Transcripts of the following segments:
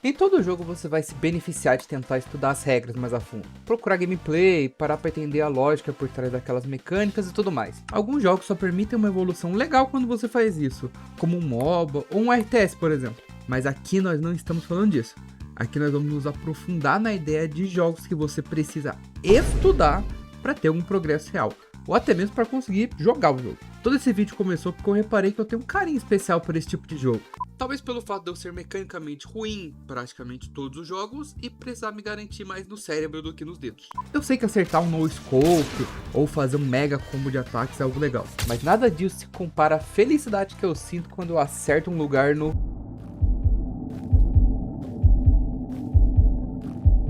Em todo jogo você vai se beneficiar de tentar estudar as regras mais a fundo, procurar gameplay, parar para entender a lógica por trás daquelas mecânicas e tudo mais. Alguns jogos só permitem uma evolução legal quando você faz isso, como um MOBA ou um RTS, por exemplo. Mas aqui nós não estamos falando disso. Aqui nós vamos nos aprofundar na ideia de jogos que você precisa estudar para ter algum progresso real, ou até mesmo para conseguir jogar o jogo. Todo esse vídeo começou porque eu reparei que eu tenho um carinho especial por esse tipo de jogo. Talvez pelo fato de eu ser mecanicamente ruim em praticamente todos os jogos e precisar me garantir mais no cérebro do que nos dedos. Eu sei que acertar um no scope ou fazer um mega combo de ataques é algo legal, mas nada disso se compara à felicidade que eu sinto quando eu acerto um lugar no...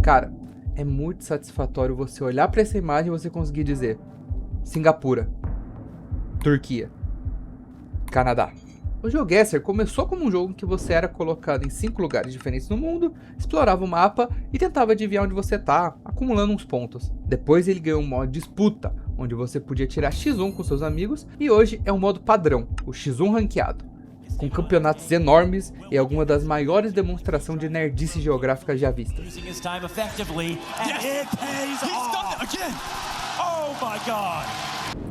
Cara, é muito satisfatório você olhar para essa imagem e você conseguir dizer Singapura, Turquia, Canadá. O GeoGuessr começou como um jogo em que você era colocado em 5 lugares diferentes no mundo, explorava o mapa e tentava adivinhar onde você tá, acumulando uns pontos. Depois ele ganhou um modo disputa, onde você podia tirar X1 com seus amigos, e hoje é um modo padrão, o X1 ranqueado, com campeonatos enormes e alguma das maiores demonstrações de nerdice geográfica já vistas.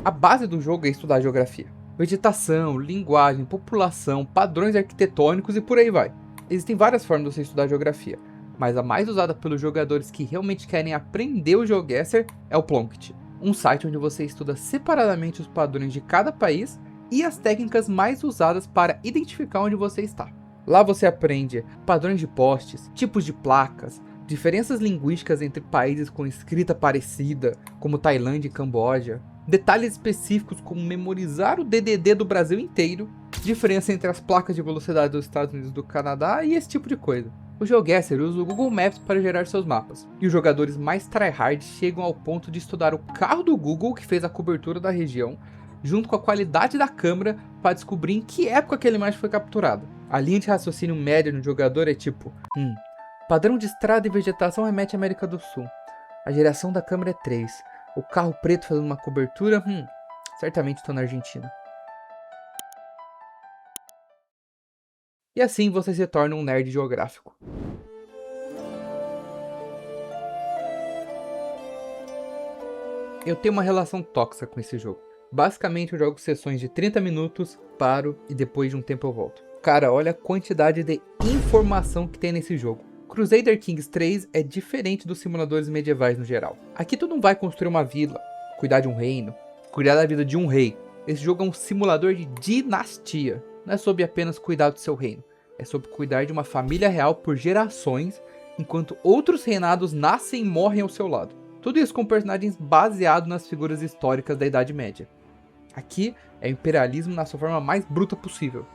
A base do jogo é estudar geografia. Vegetação, linguagem, população, padrões arquitetônicos e por aí vai. Existem várias formas de você estudar geografia, mas a mais usada pelos jogadores que realmente querem aprender o GeoGuessr é o Plonkt, um site onde você estuda separadamente os padrões de cada país e as técnicas mais usadas para identificar onde você está. Lá você aprende padrões de postes, tipos de placas, diferenças linguísticas entre países com escrita parecida, como Tailândia e Camboja, detalhes específicos como memorizar o DDD do Brasil inteiro, diferença entre as placas de velocidade dos Estados Unidos e do Canadá e esse tipo de coisa. O GeoGuessr usa o Google Maps para gerar seus mapas, e os jogadores mais tryhard chegam ao ponto de estudar o carro do Google que fez a cobertura da região, junto com a qualidade da câmera para descobrir em que época aquela imagem foi capturada. A linha de raciocínio média no jogador é tipo, padrão de estrada e vegetação remete à América do Sul, a geração da câmera é 3, o carro preto fazendo uma cobertura, certamente estou na Argentina. E assim você se torna um nerd geográfico. Eu tenho uma relação tóxica com esse jogo. Basicamente eu jogo sessões de 30 minutos, paro e depois de um tempo eu volto. Cara, olha a quantidade de informação que tem nesse jogo. Crusader Kings 3 é diferente dos simuladores medievais no geral. Aqui tu não vai construir uma vila, cuidar de um reino, cuidar da vida de um rei. Esse jogo é um simulador de dinastia. Não é sobre apenas cuidar do seu reino, é sobre cuidar de uma família real por gerações, enquanto outros reinados nascem e morrem ao seu lado. Tudo isso com personagens baseados nas figuras históricas da Idade Média. Aqui é o imperialismo na sua forma mais bruta possível.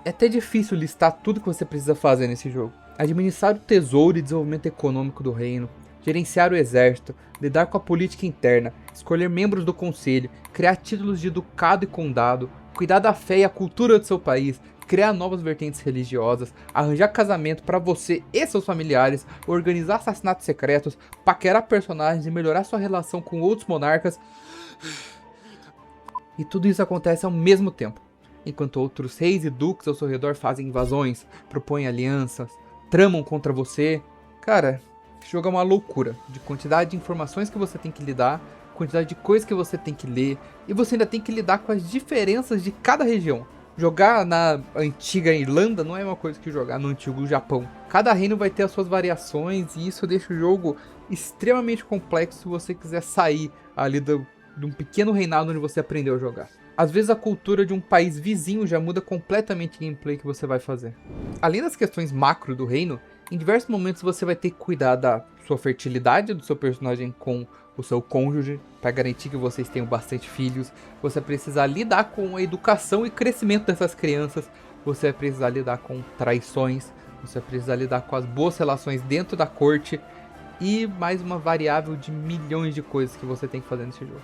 É até difícil listar tudo que você precisa fazer nesse jogo. Administrar o tesouro e desenvolvimento econômico do reino, gerenciar o exército, lidar com a política interna, escolher membros do conselho, criar títulos de ducado e condado, cuidar da fé e a cultura do seu país, criar novas vertentes religiosas, arranjar casamento para você e seus familiares, organizar assassinatos secretos, paquerar personagens e melhorar sua relação com outros monarcas. E tudo isso acontece ao mesmo tempo, enquanto outros reis e duques ao seu redor fazem invasões, propõem alianças, tramam contra você. Cara, esse jogo é uma loucura de quantidade de informações que você tem que lidar, quantidade de coisas que você tem que ler, e você ainda tem que lidar com as diferenças de cada região. Jogar na antiga Irlanda não é uma coisa que jogar no antigo Japão. Cada reino vai ter as suas variações e isso deixa o jogo extremamente complexo se você quiser sair ali de um pequeno reinado onde você aprendeu a jogar. Às vezes a cultura de um país vizinho já muda completamente o gameplay que você vai fazer. Além das questões macro do reino, em diversos momentos você vai ter que cuidar da sua fertilidade do seu personagem com o seu cônjuge, para garantir que vocês tenham bastante filhos. Você vai precisar lidar com a educação e crescimento dessas crianças. Você vai precisar lidar com traições. Você vai precisar lidar com as boas relações dentro da corte. E mais uma variável de milhões de coisas que você tem que fazer nesse jogo.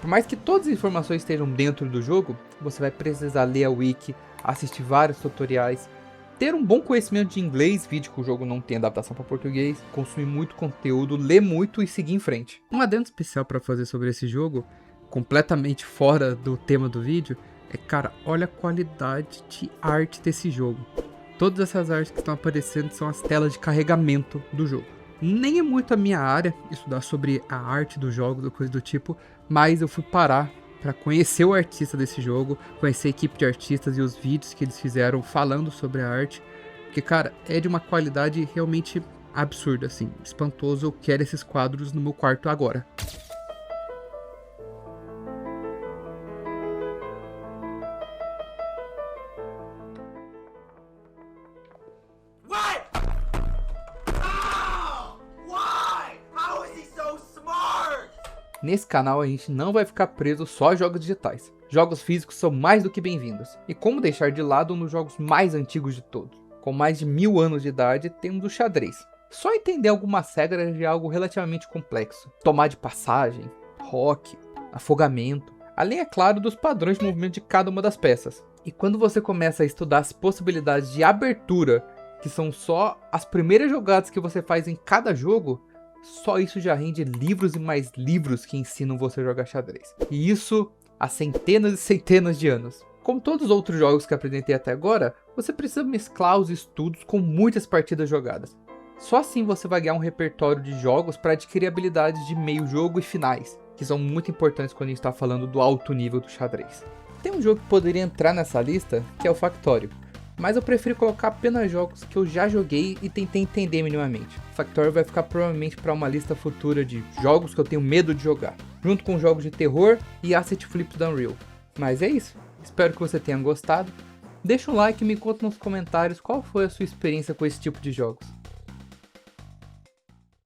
Por mais que todas as informações estejam dentro do jogo, você vai precisar ler a wiki, assistir vários tutoriais, ter um bom conhecimento de inglês, vídeo que o jogo não tem adaptação para português, consumir muito conteúdo, ler muito e seguir em frente. Um adendo especial para fazer sobre esse jogo, completamente fora do tema do vídeo, é, cara, olha a qualidade de arte desse jogo. Todas essas artes que estão aparecendo são as telas de carregamento do jogo. Nem é muito a minha área estudar sobre a arte dos jogos ou coisa do tipo, mas eu fui parar para conhecer o artista desse jogo, conhecer a equipe de artistas e os vídeos que eles fizeram falando sobre a arte, porque, cara, é de uma qualidade realmente absurda, assim, espantoso. Eu quero esses quadros no meu quarto agora. Nesse canal a gente não vai ficar preso só a jogos digitais. Jogos físicos são mais do que bem-vindos. E como deixar de lado um dos jogos mais antigos de todos? Com mais de 1000 anos de idade, temos o xadrez. Só entender algumas regras de algo relativamente complexo. Tomar de passagem, roque, afogamento. Além, é claro, dos padrões de movimento de cada uma das peças. E quando você começa a estudar as possibilidades de abertura, que são só as primeiras jogadas que você faz em cada jogo, só isso já rende livros e mais livros que ensinam você a jogar xadrez. E isso há centenas e centenas de anos. Como todos os outros jogos que apresentei até agora, você precisa mesclar os estudos com muitas partidas jogadas. Só assim você vai ganhar um repertório de jogos para adquirir habilidades de meio jogo e finais, que são muito importantes quando a gente está falando do alto nível do xadrez. Tem um jogo que poderia entrar nessa lista, que é o Factorio. Mas eu prefiro colocar apenas jogos que eu já joguei e tentei entender minimamente. Factorio vai ficar provavelmente para uma lista futura de jogos que eu tenho medo de jogar, junto com jogos de terror e asset flips da Unreal. Mas é isso, espero que você tenha gostado. Deixa um like e me conta nos comentários qual foi a sua experiência com esse tipo de jogos.